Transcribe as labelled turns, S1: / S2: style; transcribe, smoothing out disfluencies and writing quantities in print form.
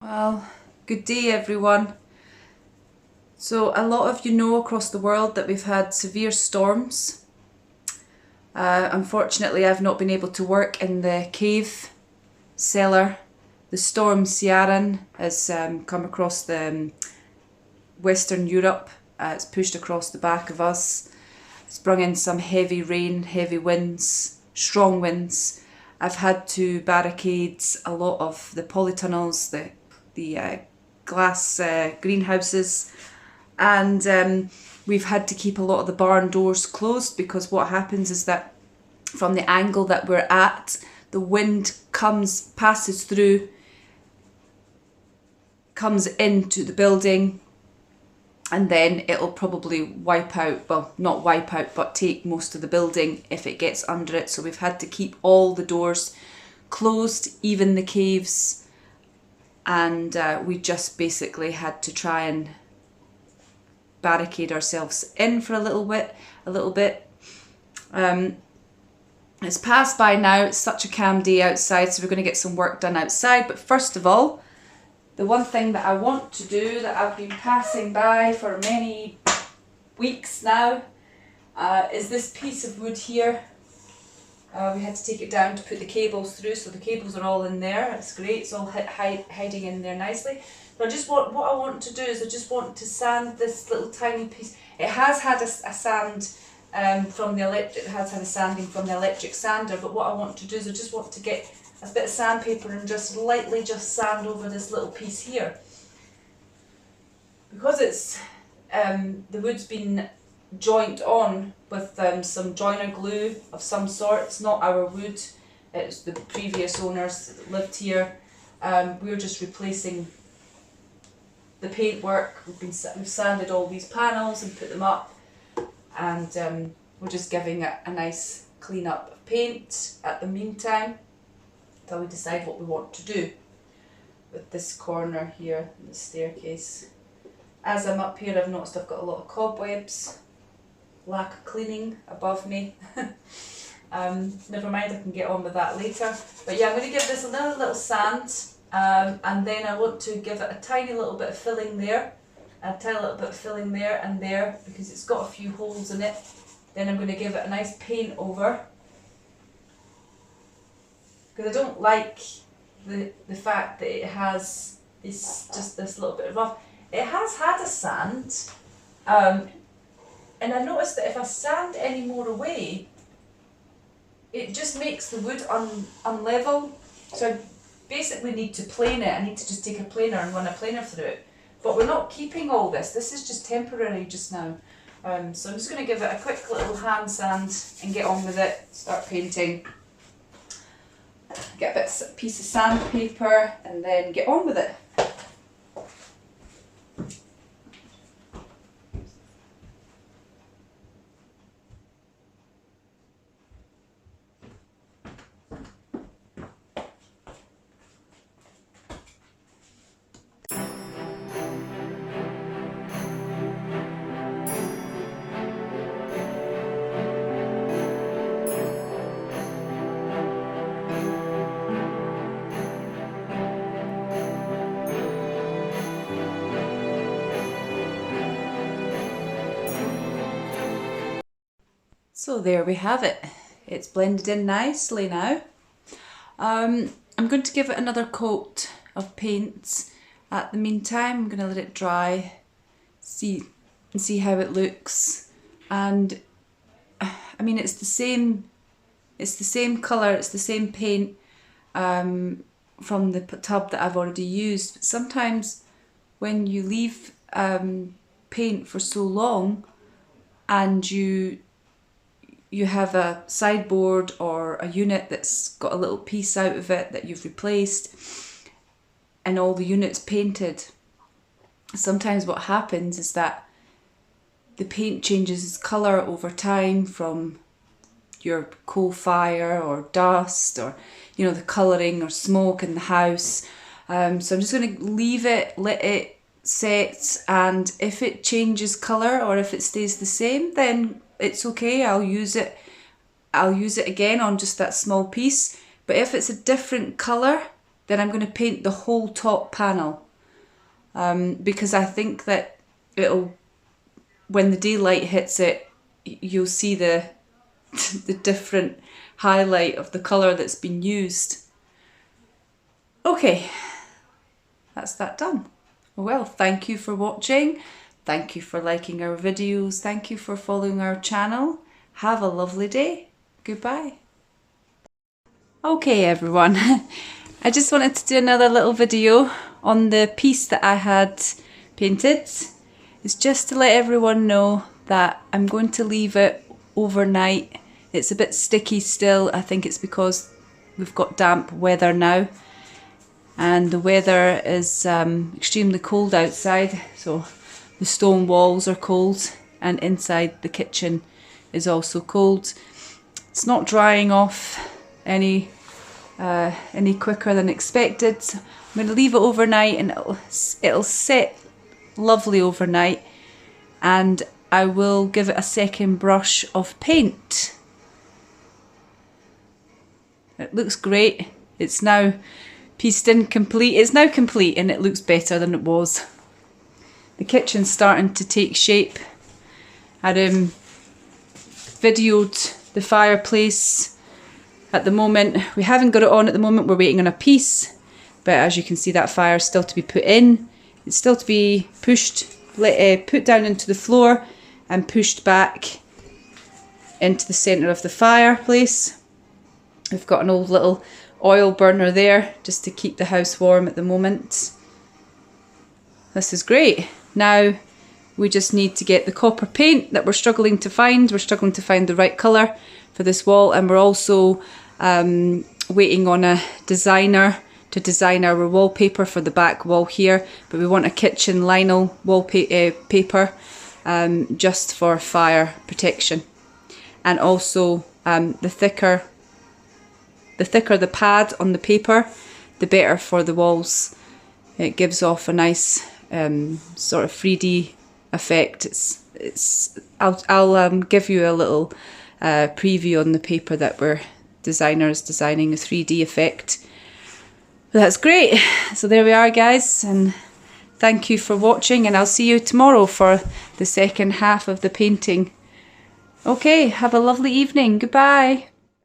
S1: Well, good day everyone. So a lot of you know across the world that we've had severe storms. Unfortunately, I've not been able to work in the cave cellar. The storm Ciaran has come across the Western Europe. It's pushed across the back of us. It's brought in some heavy rain, heavy winds, strong winds. I've had to barricade a lot of the polytunnels, the glass greenhouses, and we've had to keep a lot of the barn doors closed because what happens is that from the angle that we're at, the wind passes through, comes into the building, and then it'll probably wipe out, well, not wipe out, but take most of the building if it gets under it. So we've had to keep all the doors closed, even the caves, and we just basically had to try and barricade ourselves in for a little bit. It's passed by now. It's such a calm day outside, so we're going to get some work done outside. But first of all, the one thing that I want to do, that I've been passing by for many weeks now, is this piece of wood here. We had to take it down to put the cables through, so the cables are all in there. It's great, it's all hiding in there nicely. But what I want to do is I just want to sand this little tiny piece. It has had a sand from the electric, it has had a sanding from the electric sander, but what I want to do is I just want to get a bit of sandpaper and just lightly sand over this little piece here. Because it's the wood's been joint on with some joiner glue of some sort. It's not our wood, it's the previous owners that lived here. We're just replacing the paintwork. We've sanded all these panels and put them up, and we're just giving it a nice clean up of paint at the meantime, till we decide what we want to do with this corner here in the staircase. As I'm up here, I've noticed I've got a lot of cobwebs, lack of cleaning above me. Never mind, I can get on with that later. But yeah, I'm going to give this another little sand, and then I want to give it a tiny little bit of filling there, a tiny little bit of filling there and there, because it's got a few holes in it. Then I'm going to give it a nice paint over, because I don't like the fact that it has just this little bit of rough. It has had a sand, and I noticed that if I sand any more away, it just makes the wood unlevel. So I basically need to plane it. I need to just take a planer and run a planer through it. But we're not keeping all this. This is just temporary just now. So I'm just going to give it a quick little hand sand and get on with it, start painting. Get a piece of sandpaper and then get on with it. So there we have it. It's blended in nicely now. I'm going to give it another coat of paint. At the meantime, I'm going to let it dry, see how it looks. And I mean, it's the same colour, it's the same paint from the tub that I've already used. But sometimes when you leave paint for so long and you have a sideboard or a unit that's got a little piece out of it that you've replaced and all the units painted, sometimes what happens is that the paint changes its colour over time from your coal fire or dust, or you know, the colouring or smoke in the house. So I'm just going to leave it, let it set, and if it changes colour or if it stays the same, then it's okay. I'll use it again on just that small piece. But if it's a different colour, then I'm going to paint the whole top panel, because I think that it'll, when the daylight hits it, you'll see the the different highlight of the colour that's been used. Okay, that's that done. Well, thank you for watching. Thank you for liking our videos. Thank you for following our channel. Have a lovely day. Goodbye. Okay everyone, I just wanted to do another little video on the piece that I had painted. It's just to let everyone know that I'm going to leave it overnight. It's a bit sticky still. I think it's because we've got damp weather now, and the weather is extremely cold outside, so the stone walls are cold and inside the kitchen is also cold. It's not drying off any quicker than expected. So I'm going to leave it overnight, and it'll set lovely overnight, and I will give it a second brush of paint. It looks great. It's now pieced in complete. It's now complete and it looks better than it was. The kitchen's starting to take shape. I videoed the fireplace. At the moment, we haven't got it on at the moment, we're waiting on a piece, but as you can see, that fire's still to be put in. It's still to be pushed, put down into the floor and pushed back into the centre of the fireplace. We've got an old little oil burner there just to keep the house warm at the moment. This is great. Now we just need to get the copper paint that we're struggling to find. We're struggling to find the right colour for this wall, and we're also waiting on a designer to design our wallpaper for the back wall here, but we want a kitchen vinyl wallpaper just for fire protection. And also the thicker the pad on the paper, the better for the walls. It gives off a nice sort of 3D effect. I'll give you a little preview on the paper that designing a 3D effect. But that's great. So there we are, guys, and thank you for watching, and I'll see you tomorrow for the second half of the painting. Okay, have a lovely evening. Goodbye.